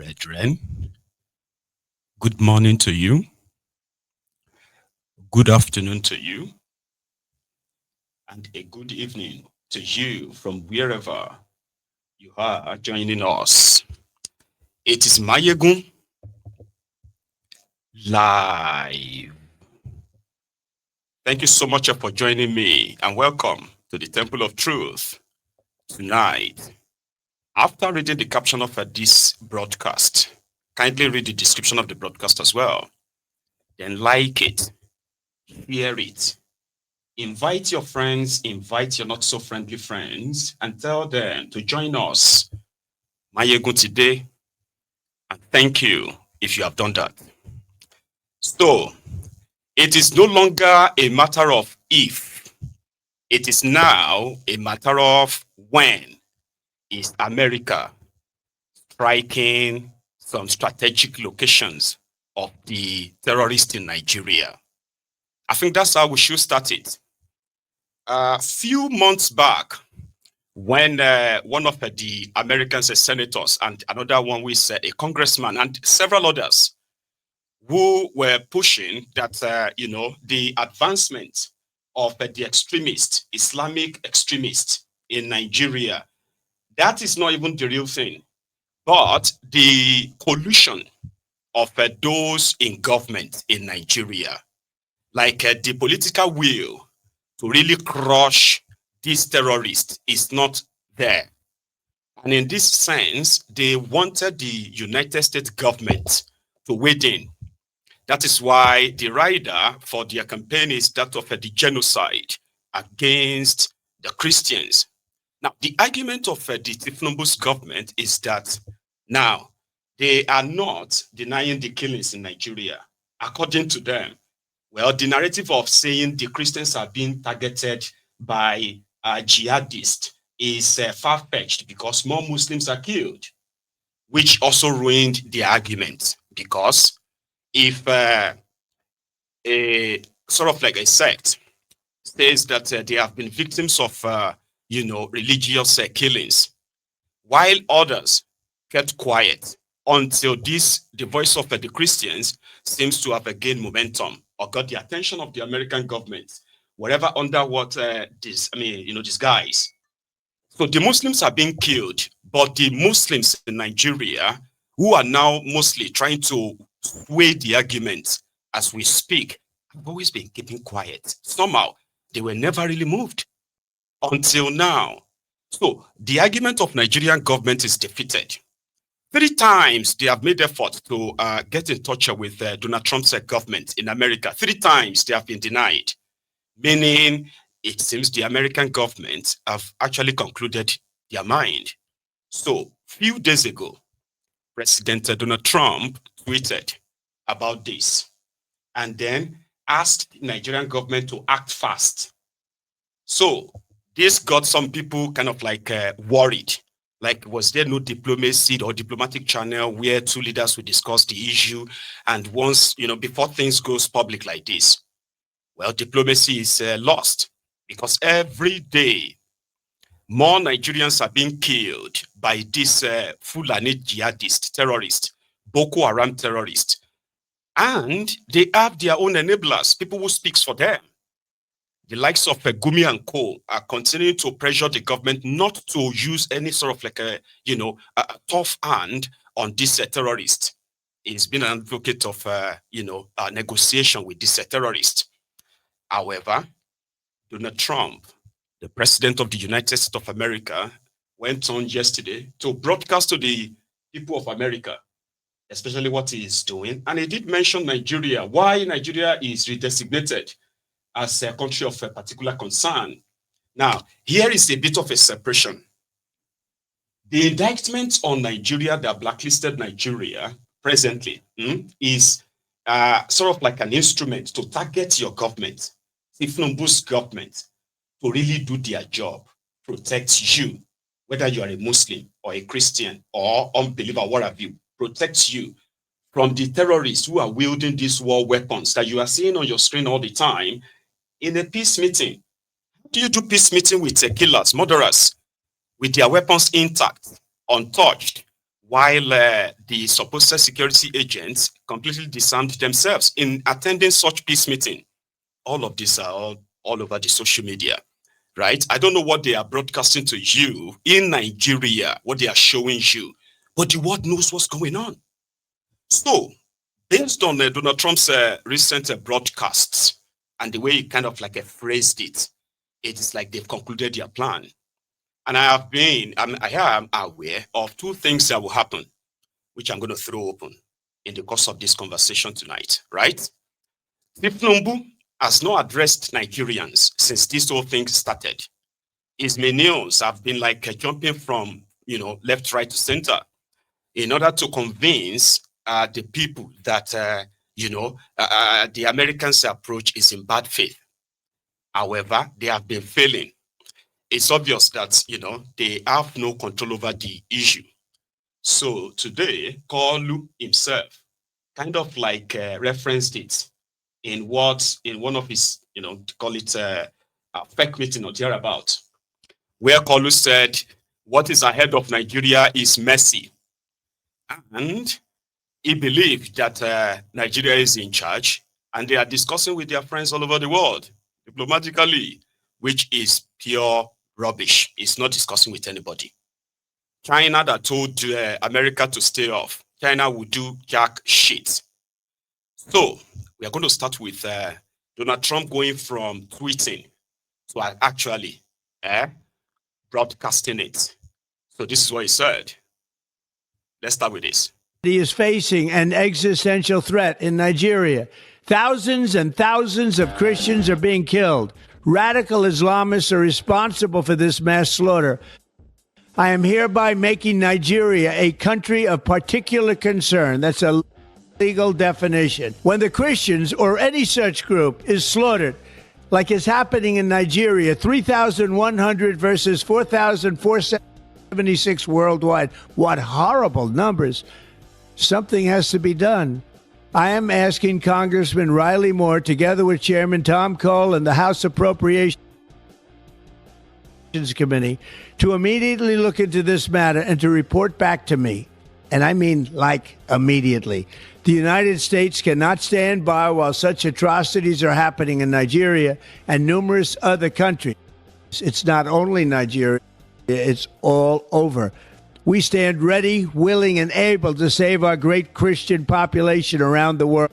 brethren. Good morning to you. Good afternoon to you. And a good evening to you from wherever you are joining us. It is Maiyegun live. Thank you so much for joining me and welcome to the Temple of Truth tonight. After reading the caption of this broadcast, kindly read the description of the broadcast as well. Then like it, share it, invite your friends, invite your not so friendly friends, and tell them to join us, Maiyegun today, and thank you if you have done that. So, it is no longer a matter of if, it is now a matter of when is America striking some strategic locations of the terrorists in Nigeria. I think that's how we should start it. A few months back, when one of the American senators and another one was a congressman and several others who were pushing that, the advancement of the extremists, Islamic extremists in Nigeria, that is not even the real thing, but the collusion of those in government in Nigeria, like the political will to really crush these terrorists is not there. And in this sense, they wanted the United States government to wade in. That is why the rider for their campaign is that of the genocide against the Christians. Now, the argument of the Tinubu's government is that now they are not denying the killings in Nigeria. According to them, well, the narrative of saying the Christians are being targeted by jihadists is far-fetched because more Muslims are killed, which also ruined the argument. Because if a sort of like a sect says that they have been victims of, religious killings, while others kept quiet until the voice of the Christians seems to have gained momentum or got the attention of the American government, whatever under what disguise. So the Muslims are being killed, but the Muslims in Nigeria, who are now mostly trying to sway the argument as we speak, have always been keeping quiet. Somehow, they were never really moved until now. So the argument of Nigerian government is defeated. 3 times they have made effort to get in touch with Donald Trump's government in America. 3 times they have been denied, meaning it seems the American government have actually concluded their mind. So, few days ago, President Donald Trump tweeted about this and then asked the Nigerian government to act fast. So, this got some people kind of like worried. Like, was there no diplomacy or diplomatic channel where 2 leaders would discuss the issue? And once, before things goes public like this, well, diplomacy is lost because every day more Nigerians are being killed by this Fulani jihadist terrorists, Boko Haram terrorists. And they have their own enablers, people who speaks for them. The likes of Gumi and Co are continuing to pressure the government not to use any sort of like a tough hand on this terrorist. He's been an advocate of, a negotiation with this terrorist. However, Donald Trump, the president of the United States of America, went on yesterday to broadcast to the people of America, especially what he is doing. And he did mention Nigeria, why Nigeria is redesignated as a country of a particular concern. Now, here is a bit of a separation. The indictment on Nigeria that blacklisted Nigeria presently is sort of like an instrument to target your government, Tinubu's government, to really do their job, protect you, whether you are a Muslim or a Christian or unbeliever, what have you, protect you from the terrorists who are wielding these war weapons that you are seeing on your screen all the time in a peace meeting. How do you do peace meeting with killers, murderers, with their weapons intact, untouched, while the supposed security agents completely disarmed themselves in attending such peace meeting. All of these are all over the social media, right? I don't know what they are broadcasting to you in Nigeria, what they are showing you, but the world knows what's going on. So, based on Donald Trump's recent broadcasts and the way he kind of like phrased it, it is like they've concluded their plan. And I am aware of two things that will happen, which I'm going to throw open in the course of this conversation tonight, right? Tifnumbu has not addressed Nigerians since this whole thing started. His minions have been like jumping from, left, right to center in order to convince the people that, the Americans' approach is in bad faith. However, they have been failing. It's obvious that, they have no control over the issue. So today, Kalu himself kind of like referenced it in one of his, call it a fake meeting or thereabout, where Kalu said, what is ahead of Nigeria is mercy. And he believed that Nigeria is in charge, and they are discussing with their friends all over the world, diplomatically, which is pure rubbish. It's not discussing with anybody. China that told America to stay off. China will do jack shit. So we are going to start with Donald Trump going from tweeting to actually broadcasting it. So this is what he said. Let's start with this. He is facing an existential threat in Nigeria. Thousands and thousands of Christians are being killed. Radical Islamists are responsible for this mass slaughter. I am hereby making Nigeria a country of particular concern. That's a legal definition. When the Christians or any such group is slaughtered, like is happening in Nigeria, 3,100 versus 4,476 worldwide. What horrible numbers. Something has to be done. I am asking Congressman Riley Moore, together with Chairman Tom Cole and the House Appropriations Committee, to immediately look into this matter and to report back to me. And I mean, like, immediately. The United States cannot stand by while such atrocities are happening in Nigeria and numerous other countries. It's not only Nigeria, it's all over. We stand ready, willing, and able to save our great Christian population around the world.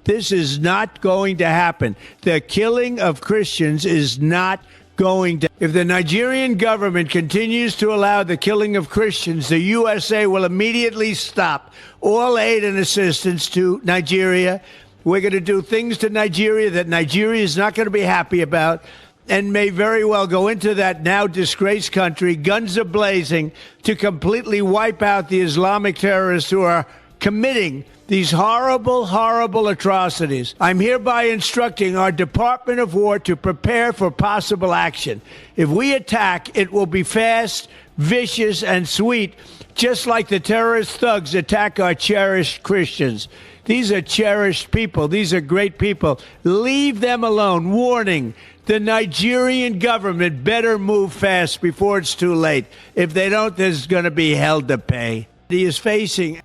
This is not going to happen. The killing of Christians is not going to. If the Nigerian government continues to allow the killing of Christians, the USA will immediately stop all aid and assistance to Nigeria. We're going to do things to Nigeria that Nigeria is not going to be happy about, and may very well go into that now disgraced country, guns a-blazing, to completely wipe out the Islamic terrorists who are committing these horrible, horrible atrocities. I'm hereby instructing our Department of War to prepare for possible action. If we attack, it will be fast, vicious, and sweet, just like the terrorist thugs attack our cherished Christians. These are cherished people. These are great people. Leave them alone. Warning. The Nigerian government better move fast before it's too late. If they don't, there's going to be hell to pay. He is facing.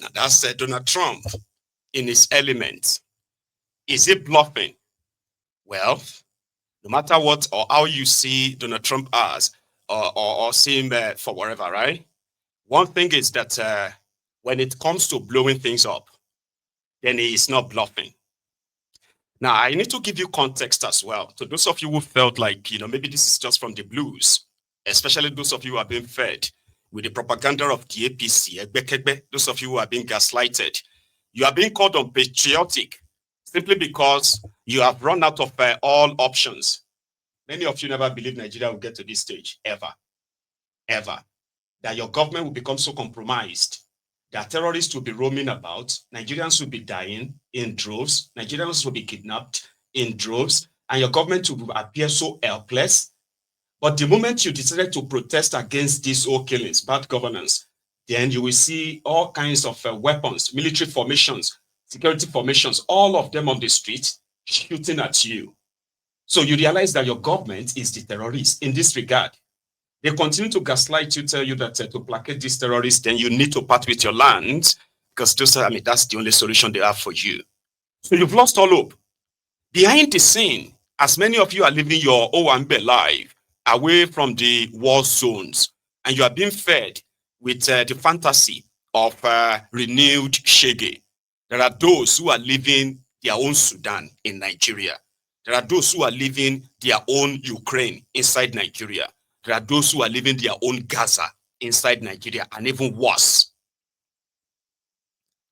Now that's Donald Trump in his element. Is he bluffing? Well, no matter what or how you see Donald Trump as, or see him for whatever, right? One thing is that when it comes to blowing things up, then he is not bluffing. Now, I need to give you context as well. To those of you who felt like, maybe this is just from the blues, especially those of you who are being fed with the propaganda of the APC, those of you who are being gaslighted, you are being called unpatriotic simply because you have run out of all options. Many of you never believed Nigeria will get to this stage, ever. That your government will become so compromised that terrorists will be roaming about, Nigerians will be dying in droves, Nigerians will be kidnapped in droves, and your government will appear so helpless. But the moment you decided to protest against these all killings, bad governance, then you will see all kinds of weapons, military formations, security formations, all of them on the street shooting at you. So you realize that your government is the terrorist in this regard. They continue to gaslight you, tell you that to placate these terrorists, then you need to part with your land, because that's the only solution they have for you. So you've lost all hope. Behind the scene, as many of you are living your Owambe life away from the war zones, and you are being fed with the fantasy of renewed shege. There are those who are living their own Sudan in Nigeria. There are those who are living their own Ukraine inside Nigeria. There are those who are living their own Gaza inside Nigeria, and even worse.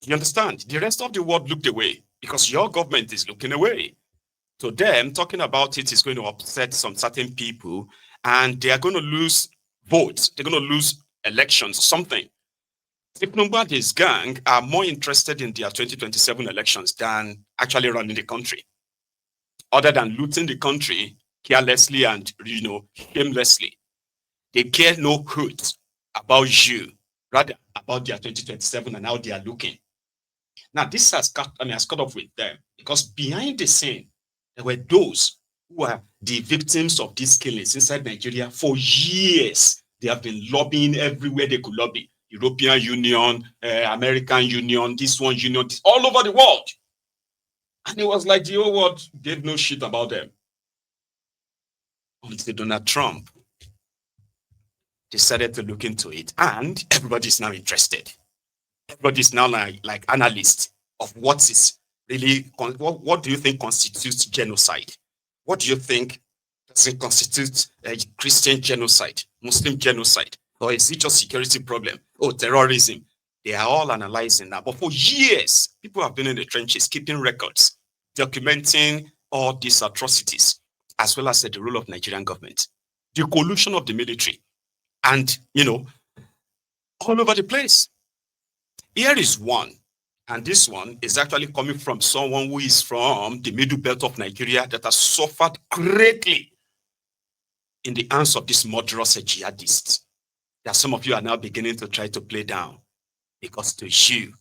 You understand? The rest of the world looked away because your government is looking away. To them, talking about it is going to upset some certain people, and they are going to lose votes. They're going to lose elections, something. Tinubu and his gang are more interested in their 2027 elections than actually running the country. Other than looting the country carelessly and, shamelessly. They care no hoot about you, rather about their 2027 and how they are looking. Now, this has caught up with them because behind the scene, there were those who are the victims of these killings inside Nigeria for years. They have been lobbying everywhere they could lobby. European Union, American Union, this one union, all over the world. And it was like the whole world gave no shit about them. Until Donald Trump decided to look into it, and everybody's now interested. Everybody's now like analysts of what is really, what do you think constitutes genocide? What do you think does it constitute a Christian genocide, Muslim genocide? Or is it just security problem? Oh, terrorism. They are all analyzing that. But for years, people have been in the trenches, keeping records, documenting all these atrocities, as well as the role of Nigerian government, the collusion of the military, and, all over the place. Here is one, and this one is actually coming from someone who is from the middle belt of Nigeria that has suffered greatly in the hands of these murderous jihadists that some of you are now beginning to try to play down, because to you,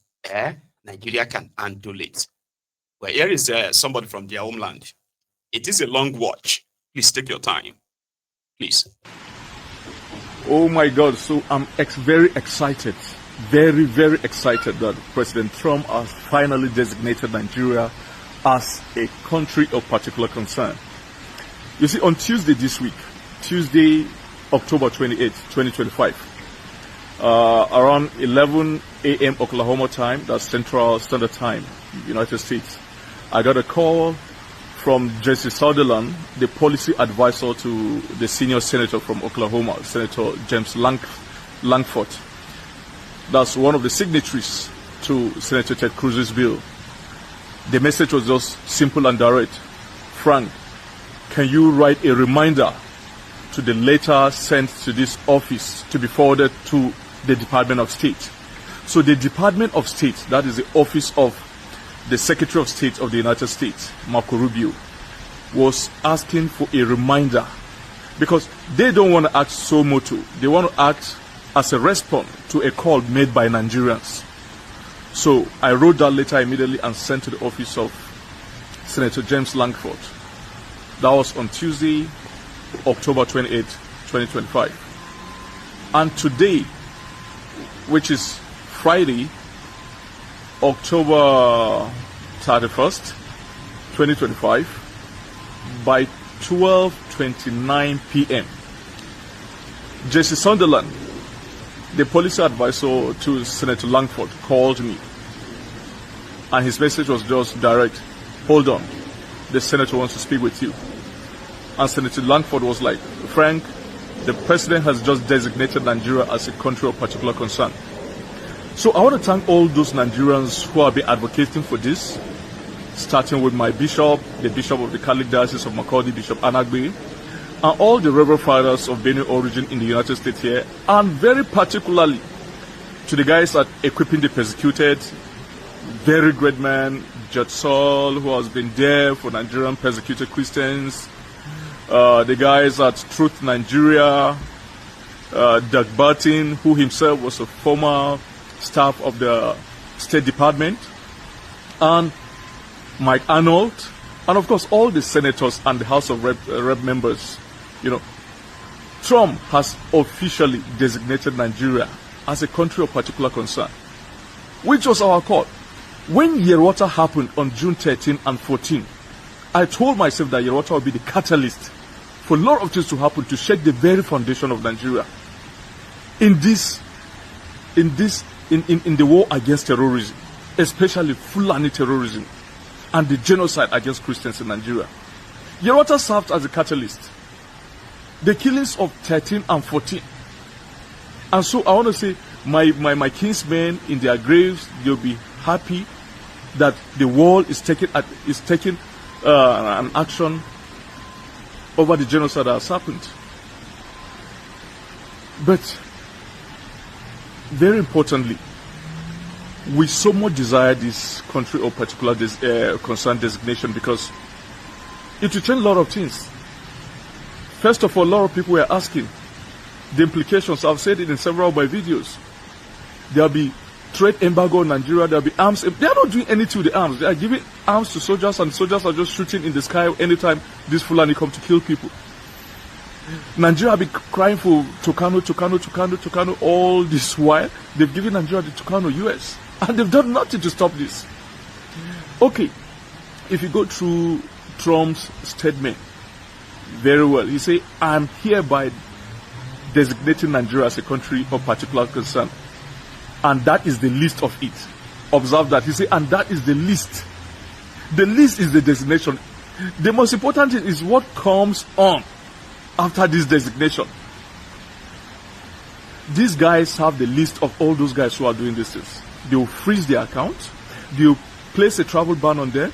Nigeria can handle it. Well, here is somebody from their homeland. It is a long watch. Please take your time. Please. Oh my God, so I'm very excited, very, very excited that President Trump has finally designated Nigeria as a country of particular concern. You see, on Tuesday this week, Tuesday, October 28, 2025, around 11 a.m. Oklahoma time, that's Central Standard Time, United States, I got a call from Jesse Sutherland, the policy advisor to the senior senator from Oklahoma, Senator James Langford. That's one of the signatories to Senator Ted Cruz's bill. The message was just simple and direct. Frank, can you write a reminder to the letter sent to this office to be forwarded to the Department of State? So the Department of State, that is the office of the Secretary of State of the United States, Marco Rubio, was asking for a reminder because they don't want to act so moto. They want to act as a response to a call made by Nigerians. So I wrote that letter immediately and sent to the office of Senator James Langford. That was on Tuesday, October 28, 2025. And today, which is Friday, October 31st, 2025, by 12:29 p.m., Jesse Sunderland, the policy advisor to Senator Langford, called me. And his message was just direct. Hold on, the senator wants to speak with you. And Senator Langford was like, Frank, the president has just designated Nigeria as a country of particular concern. So I want to thank all those Nigerians who have been advocating for this, starting with my bishop, the bishop of the Catholic Diocese of Makurdi, Bishop Anagbe, and all the Reverend Fathers of Benue origin in the United States here, and very particularly to the guys at Equipping the Persecuted, very great man, Judge Saul, who has been there for Nigerian persecuted Christians, the guys at Truth Nigeria, Doug Barton, who himself was a former staff of the State Department, and Mike Arnold, and of course all the senators and the House of Rep members. Trump has officially designated Nigeria as a country of particular concern, which was our call. When Yerwata happened on June 13 and 14, I told myself that Yerwata would be the catalyst for a lot of things to happen to shake the very foundation of Nigeria in the war against terrorism, especially Fulani terrorism and the genocide against Christians in Nigeria. Yerwata served as a catalyst. The killings of 13 and 14. And so I want to say, my kinsmen in their graves, they'll be happy that the world is taking an action over the genocide that has happened. But very importantly, we so much desire this country of particular concern designation because it will change a lot of things. First of all, a lot of people were asking the implications. I've said it in several of my videos. There'll be trade embargo on Nigeria, there'll be arms. They are not doing anything with the arms. They are giving arms to soldiers, and soldiers are just shooting in the sky anytime these Fulani come to kill people. Nigeria will be crying for Tucano all this while. They've given Nigeria the Tucano US, and they've done nothing to stop this. Okay, if you go through Trump's statement very well, he say, I'm hereby designating Nigeria as a country of particular concern. And that is the list of it. Observe that. He say, and that is the list. The list is the designation. The most important thing is what comes on after this designation. These guys have the list of all those guys who are doing these things. They will freeze their accounts. They will place a travel ban on them.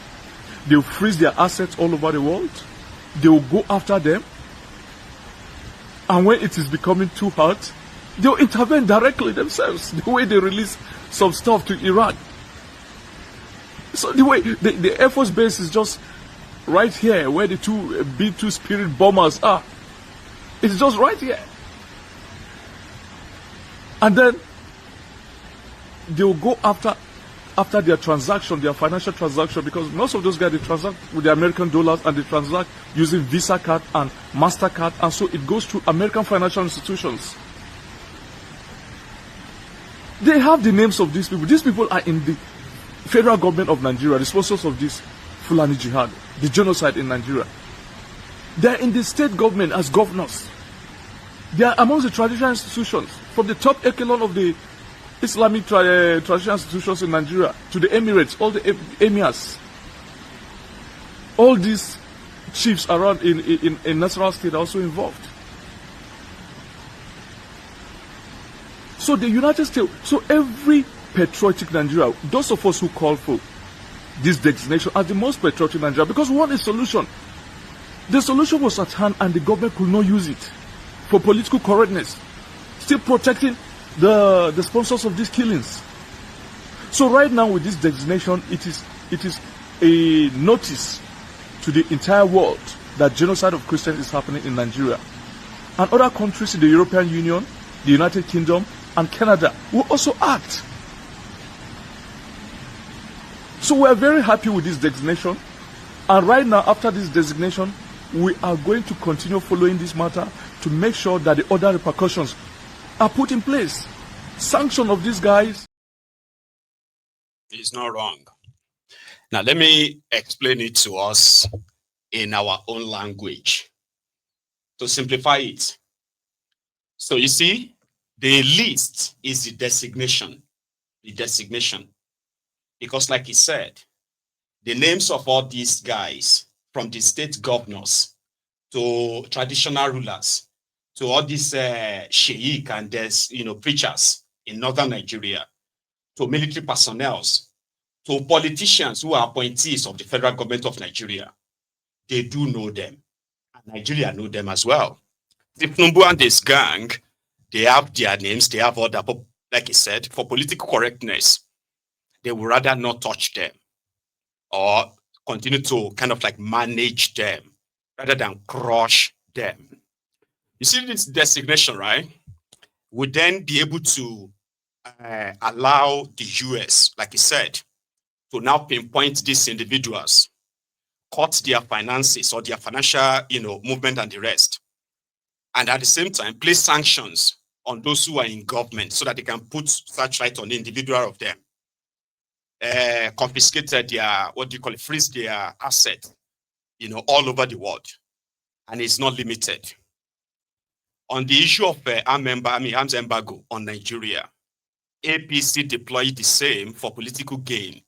They will freeze their assets all over the world. They will go after them. And when it is becoming too hard, they will intervene directly themselves, the way they release some stuff to Iran. So the way the Air Force base is just right here where the two B-2 Spirit bombers are. It's just right here. And then they will go after their transaction, their financial transaction, because most of those guys, they transact with the American dollars and they transact using Visa card and MasterCard, and so it goes to American financial institutions. They have the names of these people. These people are in the federal government of Nigeria, the sponsors of this Fulani Jihad, the genocide in Nigeria. They are in the state government as governors. They are amongst the traditional institutions, from the top echelon of the Islamic traditional institutions in Nigeria to the Emirates, all the emirs. All these chiefs around in Nasarawa State are also involved. So the United States, so every patriotic Nigeria, those of us who call for this designation as the most patriotic Nigeria, because we want a solution. The solution was at hand and the government could not use it for political correctness, still protecting the sponsors of these killings. So right now with this designation, it is a notice to the entire world that genocide of Christians is happening in Nigeria. And other countries in the European Union, the United Kingdom, and Canada will also act. So we are very happy with this designation. And right now, after this designation, we are going to continue following this matter to make sure that the other repercussions are put in place. Sanction of these guys is not wrong. Now, let me explain it to us in our own language to simplify it. So you see, the list is the designation. The designation. Because like he said, the names of all these guys, from the state governors to traditional rulers, to all these sheikh and preachers in northern Nigeria, to military personnel, to politicians who are appointees of the federal government of Nigeria, they do know them. And Nigeria know them as well. The Tinubu and this gang, they have their names, they have other, but like I said, for political correctness, they would rather not touch them or continue to kind of like manage them rather than crush them. You see this designation, right? Would then be able to allow the US, like I said, to now pinpoint these individuals, cut their finances or their financial, movement and the rest, and at the same time place sanctions on those who are in government so that they can put searchlight on the individual of them, confiscated their, freeze their asset, all over the world. And it's not limited. On the issue of arms embargo on Nigeria, APC deployed the same for political gain